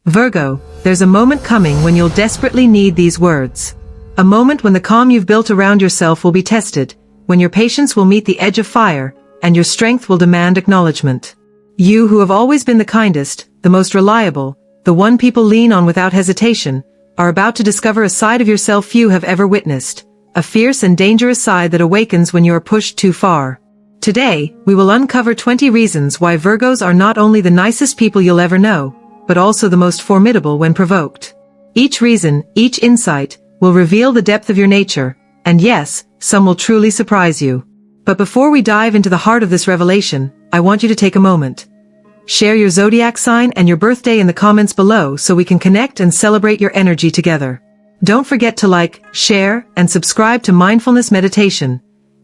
Virgo, there's a moment coming when you'll desperately need these words. A moment when the calm you've built around yourself will be tested, when your patience will meet the edge of fire, and your strength will demand acknowledgement. You who have always been the kindest, the most reliable, the one people lean on without hesitation, are about to discover a side of yourself few have ever witnessed, a fierce and dangerous side that awakens when you are pushed too far. Today, we will uncover 20 reasons why Virgos are not only the nicest people you'll ever know, but also the most formidable when provoked. Each reason, each insight, will reveal the depth of your nature, and yes, some will truly surprise you. But before we dive into the heart of this revelation, I want you to take a moment. Share your zodiac sign and your birthday in the comments below so we can connect and celebrate your energy together. Don't forget to like, share, and subscribe to Mindfulness Meditation.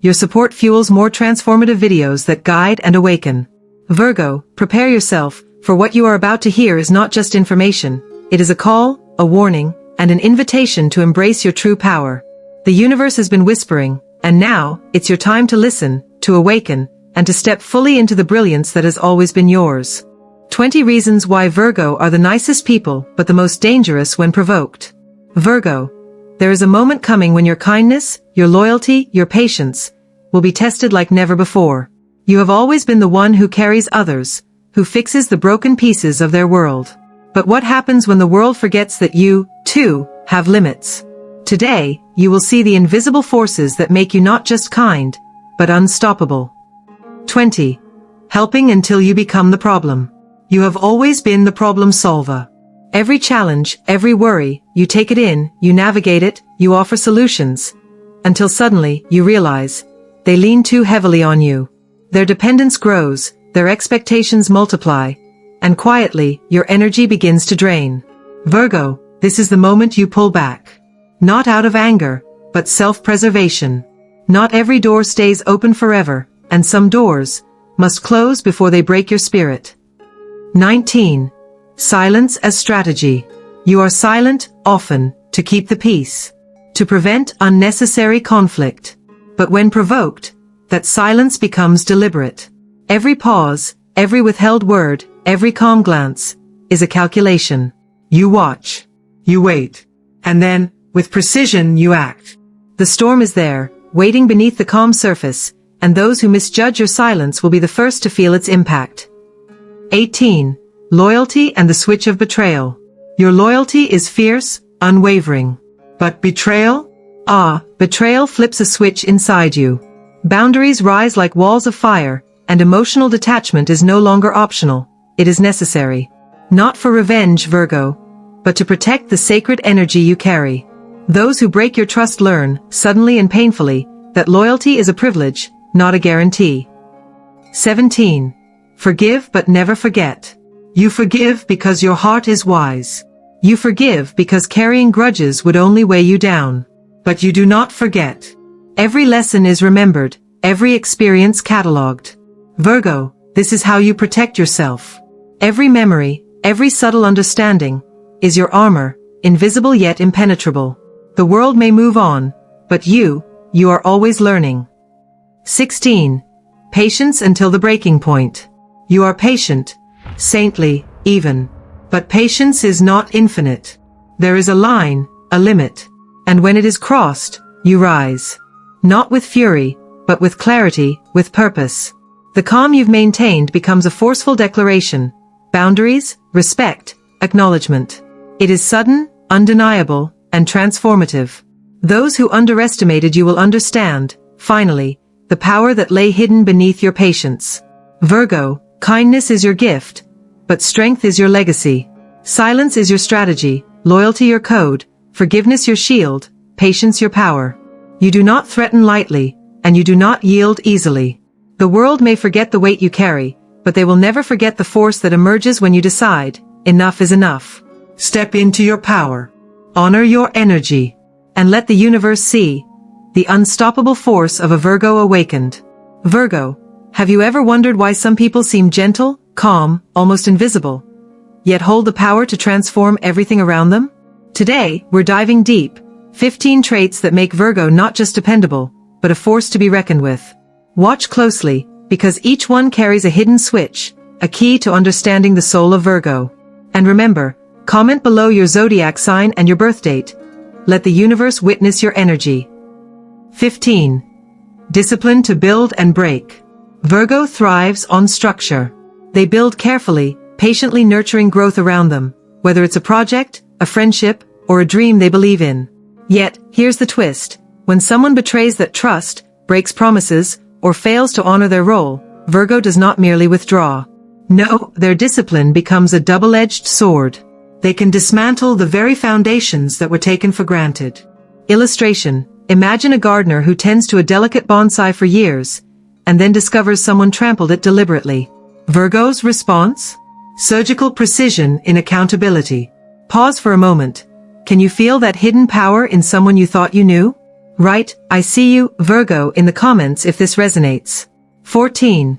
Your support fuels more transformative videos that guide and awaken. Virgo, prepare yourself, for what you are about to hear is not just information, it is a call, a warning, and an invitation to embrace your true power. The universe has been whispering, and now, it's your time to listen, to awaken, and to step fully into the brilliance that has always been yours. 20 reasons why Virgo are the nicest people but the most dangerous when provoked. Virgo, there is a moment coming when your kindness, your loyalty, your patience, will be tested like never before. You have always been the one who carries others, who fixes the broken pieces of their world. But what happens when the world forgets that you, too, have limits? Today, you will see the invisible forces that make you not just kind, but unstoppable. 20. Helping until you become the problem. You have always been the problem solver. Every challenge, every worry, you take it in, you navigate it, you offer solutions. Until suddenly, you realize, they lean too heavily on you. Their dependence grows, their expectations multiply, and quietly, your energy begins to drain. Virgo, this is the moment you pull back. Not out of anger, but self-preservation. Not every door stays open forever, and some doors must close before they break your spirit. 19. Silence as strategy. You are silent, often, to keep the peace, to prevent unnecessary conflict. But when provoked, that silence becomes deliberate. Every pause, every withheld word, every calm glance, is a calculation. You watch. You wait. And then, with precision, you act. The storm is there, waiting beneath the calm surface, and those who misjudge your silence will be the first to feel its impact. 18. Loyalty and the switch of betrayal. Your loyalty is fierce, unwavering. But betrayal? Betrayal flips a switch inside you. Boundaries rise like walls of fire, and emotional detachment is no longer optional, it is necessary. Not for revenge, Virgo, but to protect the sacred energy you carry. Those who break your trust learn, suddenly and painfully, that loyalty is a privilege, not a guarantee. 17. Forgive but never forget. You forgive because your heart is wise. You forgive because carrying grudges would only weigh you down. But you do not forget. Every lesson is remembered, every experience catalogued. Virgo, this is how you protect yourself. Every memory, every subtle understanding, is your armor, invisible yet impenetrable. The world may move on, but you are always learning. 16. Patience until the breaking point. You are patient, saintly, even. But patience is not infinite. There is a line, a limit. And when it is crossed, you rise. Not with fury, but with clarity, with purpose. The calm you've maintained becomes a forceful declaration. Boundaries, respect, acknowledgement. It is sudden, undeniable, and transformative. Those who underestimated you will understand, finally, the power that lay hidden beneath your patience. Virgo, kindness is your gift, but strength is your legacy. Silence is your strategy, loyalty your code, forgiveness your shield, patience your power. You do not threaten lightly, and you do not yield easily. The world may forget the weight you carry, but they will never forget the force that emerges when you decide, enough is enough. Step into your power. Honor your energy. And let the universe see the unstoppable force of a Virgo awakened. Virgo, have you ever wondered why some people seem gentle, calm, almost invisible, yet hold the power to transform everything around them? Today, we're diving deep. 15 traits that make Virgo not just dependable, but a force to be reckoned with. Watch closely, because each one carries a hidden switch, a key to understanding the soul of Virgo. And remember, Comment below your zodiac sign and your birth date. Let the universe witness your energy. 15. Discipline to build and break. Virgo thrives on structure. They build carefully, patiently nurturing growth around them, whether it's a project, a friendship, or a dream they believe in. Yet, here's the twist. When someone betrays that trust, breaks promises, or fails to honor their role, Virgo does not merely withdraw. No, their discipline becomes a double-edged sword. They can dismantle the very foundations that were taken for granted. Illustration: imagine a gardener who tends to a delicate bonsai for years, and then discovers someone trampled it deliberately. Virgo's response? Surgical precision in accountability. Pause for a moment. Can you feel that hidden power in someone you thought you knew? Write, "I see you, Virgo," in the comments if this resonates. 14.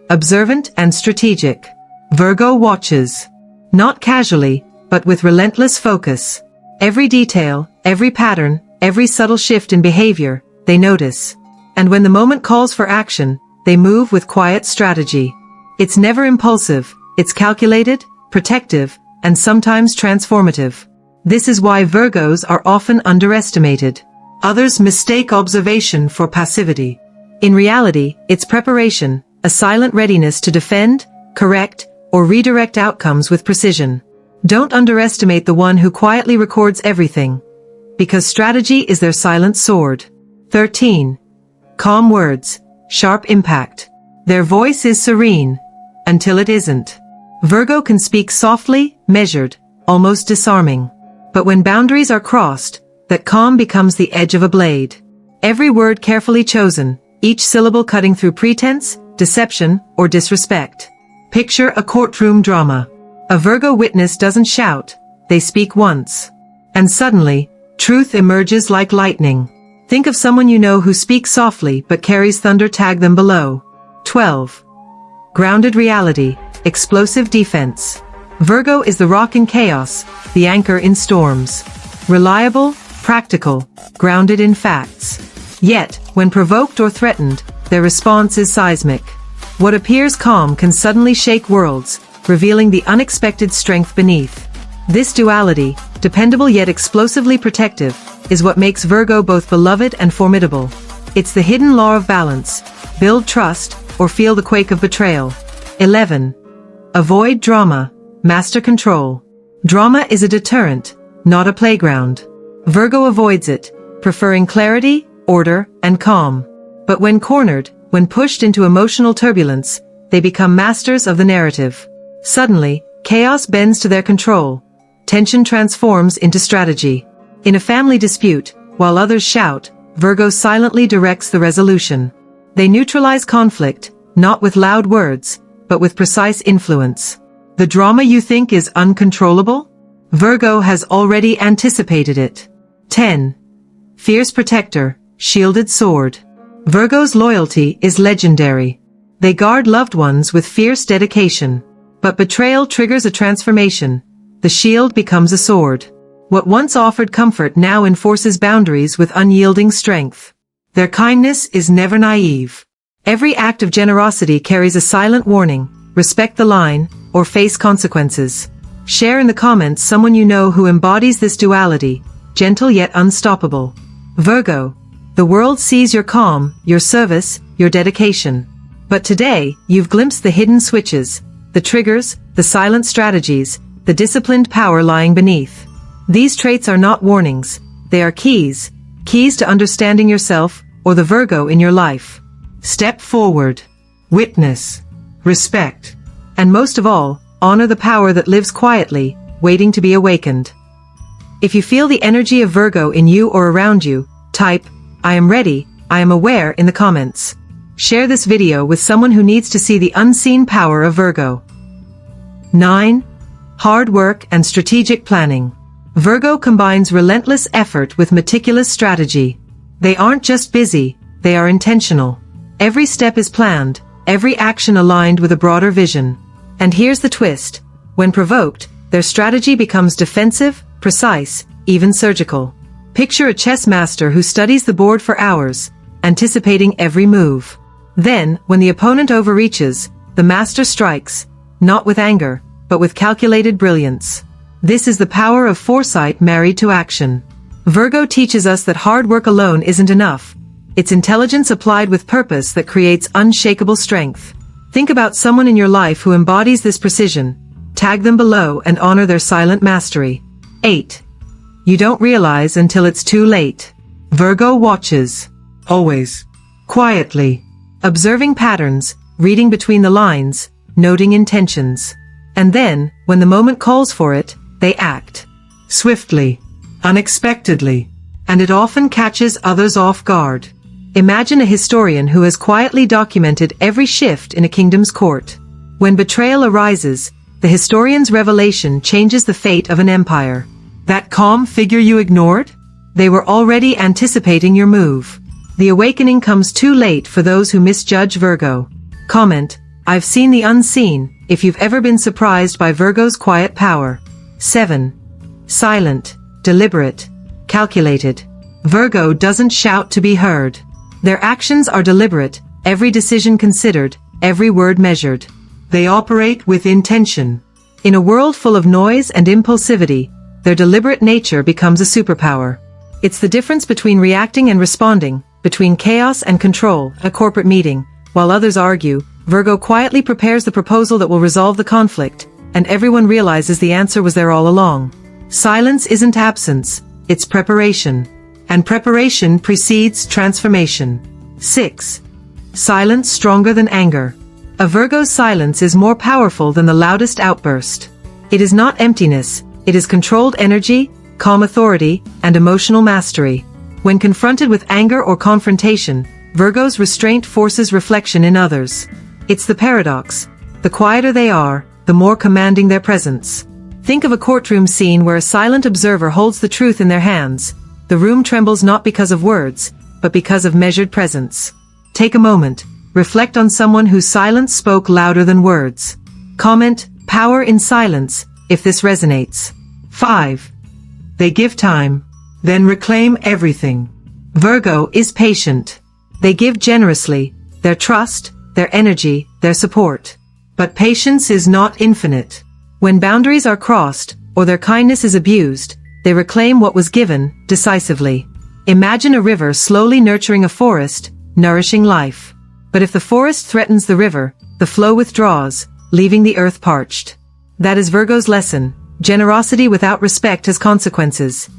Observant and strategic. Virgo watches. Not casually, but with relentless focus. Every detail, every pattern, every subtle shift in behavior, they notice. And when the moment calls for action, they move with quiet strategy. It's never impulsive, it's calculated, protective, and sometimes transformative. This is why Virgos are often underestimated. Others mistake observation for passivity. In reality, it's preparation, a silent readiness to defend, correct, or redirect outcomes with precision. Don't underestimate the one who quietly records everything, because strategy is their silent sword. 13. Calm words, sharp impact. Their voice is serene, until it isn't. Virgo can speak softly, measured, almost disarming. But when boundaries are crossed, that calm becomes the edge of a blade. Every word carefully chosen, each syllable cutting through pretense, deception, or disrespect. Picture a courtroom drama. A Virgo witness doesn't shout, they speak once. And suddenly, truth emerges like lightning. Think of someone you know who speaks softly but carries thunder. Tag them below. 12. Grounded reality, explosive defense. Virgo is the rock in chaos, the anchor in storms. Reliable, practical, grounded in facts. Yet, when provoked or threatened, their response is seismic. What appears calm can suddenly shake worlds, revealing the unexpected strength beneath. This duality, dependable yet explosively protective, is what makes Virgo both beloved and formidable. It's the hidden law of balance: build trust, or feel the quake of betrayal. 11. Avoid drama, master control. Drama is a deterrent, not a playground. Virgo avoids it, preferring clarity, order, and calm. But when cornered, when pushed into emotional turbulence, they become masters of the narrative. Suddenly, chaos bends to their control. Tension transforms into strategy. In a family dispute, while others shout, Virgo silently directs the resolution. They neutralize conflict, not with loud words, but with precise influence. The drama you think is uncontrollable? Virgo has already anticipated it. 10. Fierce protector, shielded sword. Virgo's loyalty is legendary. They guard loved ones with fierce dedication. But betrayal triggers a transformation. The shield becomes a sword. What once offered comfort now enforces boundaries with unyielding strength. Their kindness is never naive. Every act of generosity carries a silent warning: respect the line, or face consequences. Share in the comments someone you know who embodies this duality, gentle yet unstoppable. Virgo, the world sees your calm, your service, your dedication. But today, you've glimpsed the hidden switches, the triggers, the silent strategies, the disciplined power lying beneath. These traits are not warnings, they are keys to understanding yourself, or the Virgo in your life. Step forward. Witness. Respect. And most of all, honor the power that lives quietly, waiting to be awakened. If you feel the energy of Virgo in you or around you, type, "I am ready, I am aware" in the comments. Share this video with someone who needs to see the unseen power of Virgo. 9. Hard work and strategic planning. Virgo combines relentless effort with meticulous strategy. They aren't just busy, they are intentional. Every step is planned, every action aligned with a broader vision. And here's the twist: when provoked, their strategy becomes defensive, precise, even surgical. Picture a chess master who studies the board for hours, anticipating every move. Then, when the opponent overreaches, the master strikes, not with anger, but with calculated brilliance. This is the power of foresight married to action. Virgo teaches us that hard work alone isn't enough. It's intelligence applied with purpose that creates unshakable strength. Think about someone in your life who embodies this precision. Tag them below and honor their silent mastery. 8. You don't realize until it's too late. Virgo watches. Always. Quietly. Observing patterns, reading between the lines, noting intentions. And then, when the moment calls for it, they act. Swiftly. Unexpectedly. And it often catches others off guard. Imagine a historian who has quietly documented every shift in a kingdom's court. When betrayal arises, the historian's revelation changes the fate of an empire. That calm figure you ignored? They were already anticipating your move. The awakening comes too late for those who misjudge Virgo. Comment, I've seen the unseen, if you've ever been surprised by Virgo's quiet power. 7. Silent, deliberate, calculated. Virgo doesn't shout to be heard. Their actions are deliberate, every decision considered, every word measured. They operate with intention. In a world full of noise and impulsivity, their deliberate nature becomes a superpower. It's the difference between reacting and responding, between chaos and control, a corporate meeting. While others argue, Virgo quietly prepares the proposal that will resolve the conflict, and everyone realizes the answer was there all along. Silence isn't absence, it's preparation. And preparation precedes transformation. 6. Silence stronger than anger. A Virgo's silence is more powerful than the loudest outburst. It is not emptiness, it is controlled energy, calm authority, and emotional mastery. When confronted with anger or confrontation, Virgo's restraint forces reflection in others. It's the paradox. The quieter they are, the more commanding their presence. Think of a courtroom scene where a silent observer holds the truth in their hands. The room trembles not because of words, but because of measured presence. Take a moment. Reflect on someone whose silence spoke louder than words. Comment, power in silence, if this resonates. 5. They give time, then reclaim everything. Virgo is patient. They give generously, their trust, their energy, their support. But patience is not infinite. When boundaries are crossed, or their kindness is abused, they reclaim what was given, decisively. Imagine a river slowly nurturing a forest, nourishing life. But if the forest threatens the river, the flow withdraws, leaving the earth parched. That is Virgo's lesson. Generosity without respect has consequences.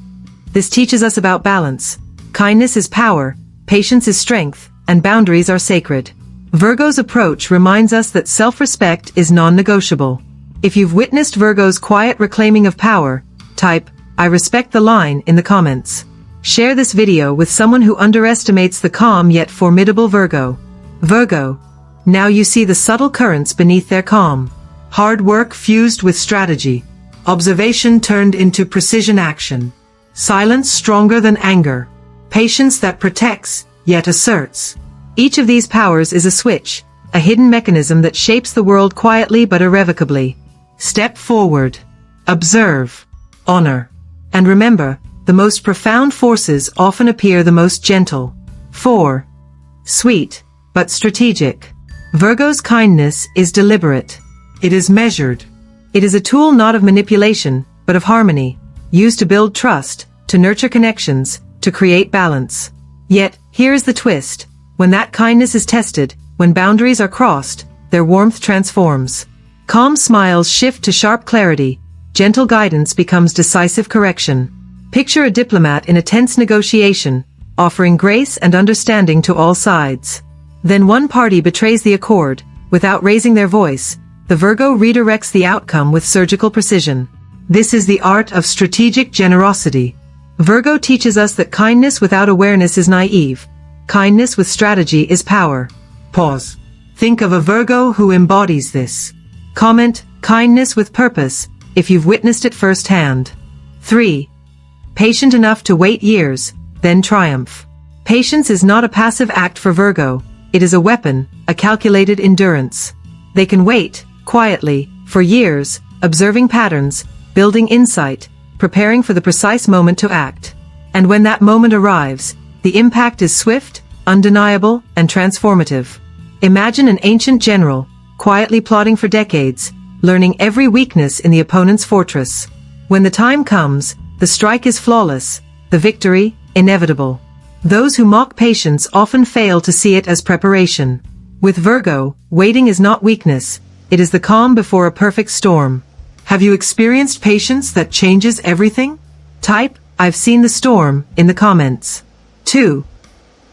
This teaches us about balance. Kindness is power, patience is strength, and boundaries are sacred. Virgo's approach reminds us that self-respect is non-negotiable. If you've witnessed Virgo's quiet reclaiming of power, type, I respect the line in the comments. Share this video with someone who underestimates the calm yet formidable Virgo. Virgo. Now you see the subtle currents beneath their calm. Hard work fused with strategy. Observation turned into precision action. Silence stronger than anger. Patience that protects, yet asserts. Each of these powers is a switch, a hidden mechanism that shapes the world quietly but irrevocably. Step forward. Observe. Honor. And remember, the most profound forces often appear the most gentle. 4. Sweet, but strategic. Virgo's kindness is deliberate. It is measured. It is a tool not of manipulation, but of harmony, used to build trust, to nurture connections, to create balance. Yet, here is the twist. When that kindness is tested, when boundaries are crossed, their warmth transforms. Calm smiles shift to sharp clarity, gentle guidance becomes decisive correction. Picture a diplomat in a tense negotiation, offering grace and understanding to all sides. Then one party betrays the accord, without raising their voice. The Virgo redirects the outcome with surgical precision. This is the art of strategic generosity. Virgo teaches us that kindness without awareness is naive. Kindness with strategy is power. Pause. Think of a Virgo who embodies this. Comment, kindness with purpose, if you've witnessed it firsthand. 3. Patient enough to wait years, then triumph. Patience is not a passive act for Virgo. It is a weapon, a calculated endurance. They can wait, quietly, for years, observing patterns, building insight, preparing for the precise moment to act. And when that moment arrives, the impact is swift, undeniable, and transformative. Imagine an ancient general, quietly plotting for decades, learning every weakness in the opponent's fortress. When the time comes, the strike is flawless, the victory, inevitable. Those who mock patience often fail to see it as preparation. With Virgo, waiting is not weakness, it is the calm before a perfect storm. Have you experienced patience that changes everything? Type, "I've seen the storm," in the comments. 2.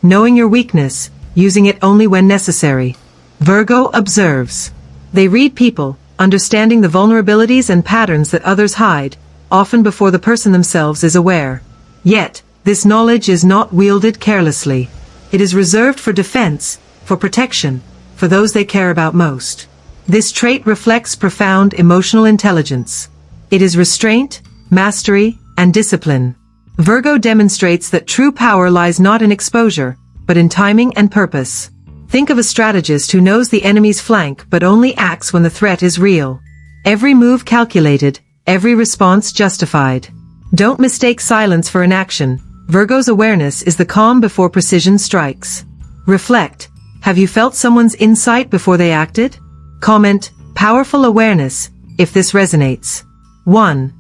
Knowing your weakness, using it only when necessary. Virgo observes. They read people, understanding the vulnerabilities and patterns that others hide, often before the person themselves is aware. Yet, this knowledge is not wielded carelessly. It is reserved for defense, for protection, for those they care about most. This trait reflects profound emotional intelligence. It is restraint, mastery, and discipline. Virgo demonstrates that true power lies not in exposure, but in timing and purpose. Think of a strategist who knows the enemy's flank but only acts when the threat is real. Every move calculated, every response justified. Don't mistake silence for inaction. Virgo's awareness is the calm before precision strikes. Reflect. Have you felt someone's insight before they acted? Comment, "Powerful awareness," if this resonates. 1.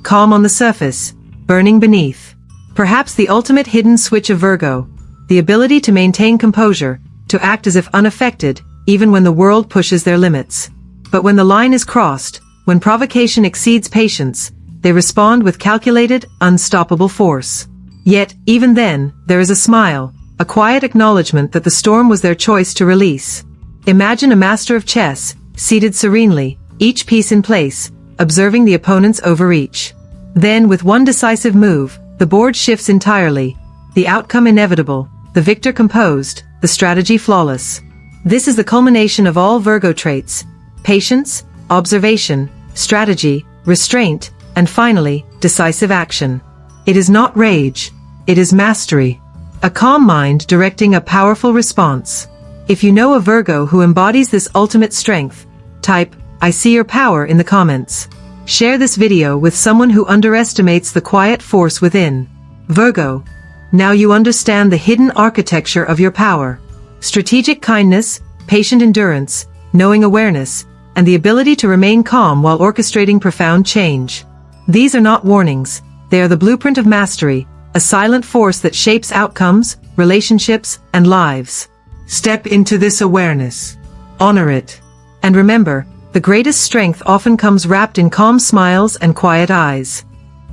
Calm on the surface, burning beneath. Perhaps the ultimate hidden switch of Virgo, the ability to maintain composure, to act as if unaffected, even when the world pushes their limits. But when the line is crossed, when provocation exceeds patience, they respond with calculated, unstoppable force. Yet, even then, there is a smile, a quiet acknowledgement that the storm was their choice to release. Imagine a master of chess, seated serenely, each piece in place, observing the opponent's overreach. Then, with one decisive move, the board shifts entirely, the outcome inevitable, the victor composed, the strategy flawless. This is the culmination of all Virgo traits: patience, observation, strategy, restraint, and finally, decisive action. It is not rage, it is mastery. A calm mind directing a powerful response. If you know a Virgo who embodies this ultimate strength, type, "I see your power" in the comments. Share this video with someone who underestimates the quiet force within. Virgo, now you understand the hidden architecture of your power. Strategic kindness, patient endurance, knowing awareness, and the ability to remain calm while orchestrating profound change. These are not warnings, they are the blueprint of mastery, a silent force that shapes outcomes, relationships, and lives. Step into this awareness. Honor it. And remember, the greatest strength often comes wrapped in calm smiles and quiet eyes.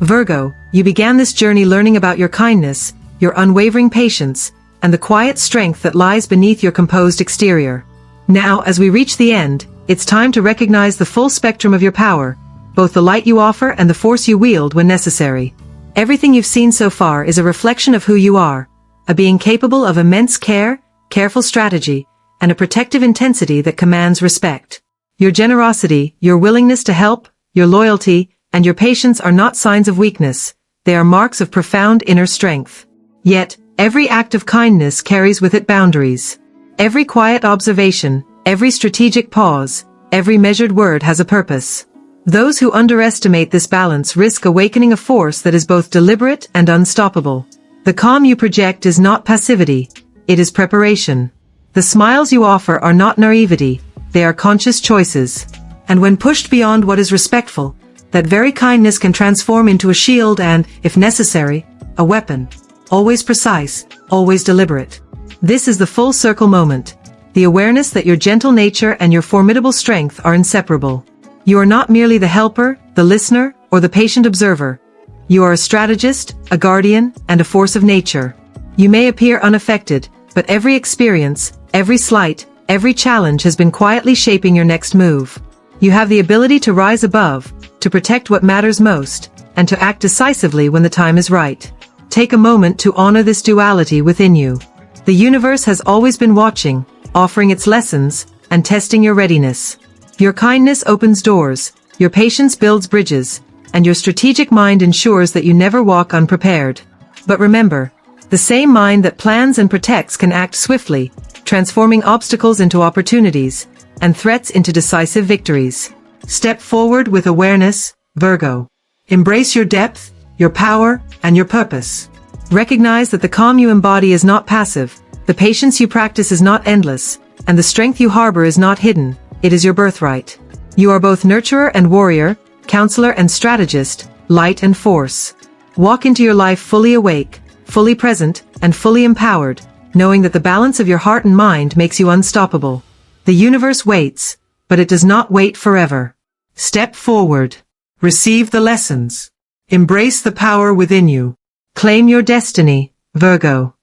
Virgo, you began this journey learning about your kindness, your unwavering patience, and the quiet strength that lies beneath your composed exterior. Now, as we reach the end, it's time to recognize the full spectrum of your power, both the light you offer and the force you wield when necessary. Everything you've seen so far is a reflection of who you are, a being capable of immense care, careful strategy, and a protective intensity that commands respect. Your generosity, your willingness to help, your loyalty, and your patience are not signs of weakness, they are marks of profound inner strength. Yet, every act of kindness carries with it boundaries. Every quiet observation, every strategic pause, every measured word has a purpose. Those who underestimate this balance risk awakening a force that is both deliberate and unstoppable. The calm you project is not passivity, it is preparation. The smiles you offer are not naivety, they are conscious choices. And when pushed beyond what is respectful, that very kindness can transform into a shield and, if necessary, a weapon. Always precise, always deliberate. This is the full circle moment. The awareness that your gentle nature and your formidable strength are inseparable. You are not merely the helper, the listener, or the patient observer. You are a strategist, a guardian, and a force of nature. You may appear unaffected, but every experience, every slight, every challenge has been quietly shaping your next move. You have the ability to rise above, to protect what matters most, and to act decisively when the time is right. Take a moment to honor this duality within you. The universe has always been watching, offering its lessons, and testing your readiness. Your kindness opens doors, your patience builds bridges, and your strategic mind ensures that you never walk unprepared. But remember, the same mind that plans and protects can act swiftly, transforming obstacles into opportunities, and threats into decisive victories. Step forward with awareness, Virgo. Embrace your depth, your power, and your purpose. Recognize that the calm you embody is not passive, the patience you practice is not endless, and the strength you harbor is not hidden, it is your birthright. You are both nurturer and warrior, counselor and strategist, light and force. Walk into your life fully awake, fully present, and fully empowered, knowing that the balance of your heart and mind makes you unstoppable. The universe waits, but it does not wait forever. Step forward. Receive the lessons. Embrace the power within you. Claim your destiny, Virgo.